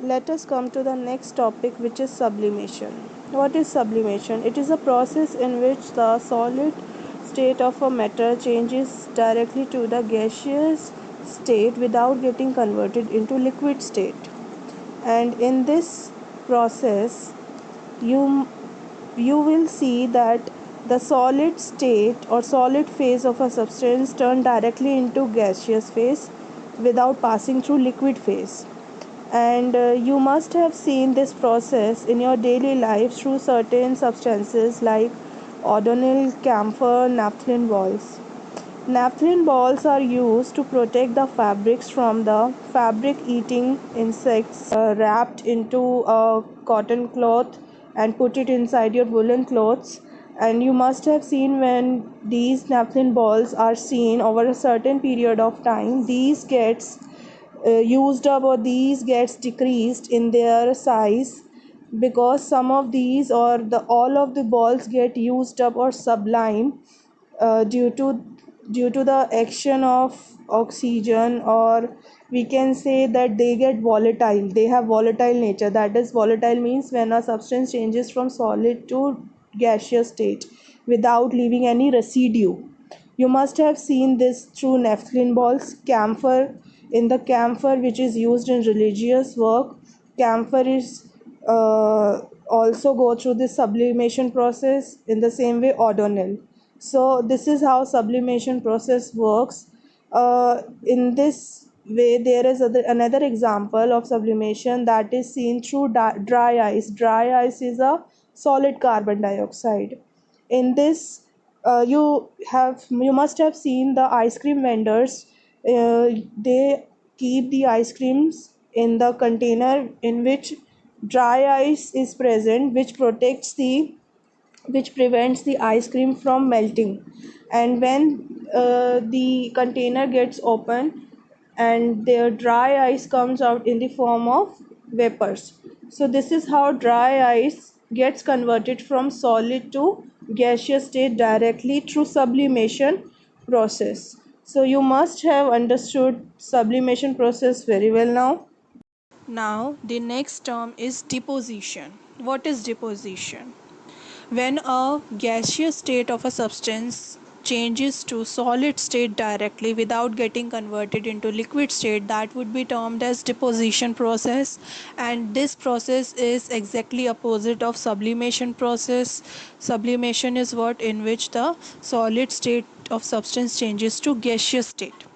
let us come to the next topic, which is sublimation. What is sublimation? It is a process in which the solid state of a matter changes directly to the gaseous state without getting converted into liquid state. And in this process, you you will see that the solid state or solid phase of a substance turn directly into gaseous phase without passing through liquid phase. And you must have seen this process in your daily life through certain substances like O'Donnell, camphor, naphthalene balls. Naphthalene balls are used to protect the fabrics from the fabric eating insects wrapped into a cotton cloth and put it inside your woolen clothes. And you must have seen when these naphthalene balls are seen over a certain period of time, these gets used up or these gets decreased in their size because some of these or the all of the balls get used up or sublime due to the action of oxygen, or we can say that they get volatile, they have volatile nature. That is, volatile means when a substance changes from solid to gaseous state without leaving any residue. You must have seen this through naphthalene balls. Camphor, in the camphor which is used in religious work, camphor is also go through this sublimation process in the same way O'Donnell. So this is how sublimation process works. In this way, there is another example of sublimation that is seen through dry ice. Dry ice is a solid carbon dioxide. In this, you must have seen the ice cream vendors. They keep the ice creams in the container in which dry ice is present, which prevents the ice cream from melting. And when the container gets open, and the dry ice comes out in the form of vapors. So this is how dry ice gets converted from solid to gaseous state directly through sublimation process. So you must have understood sublimation process very well now. Now, the next term is deposition. What is deposition? When a gaseous state of a substance changes to solid state directly without getting converted into liquid state, that would be termed as deposition process. And this process is exactly opposite of sublimation process. Sublimation is what in which the solid state of substance changes to gaseous state.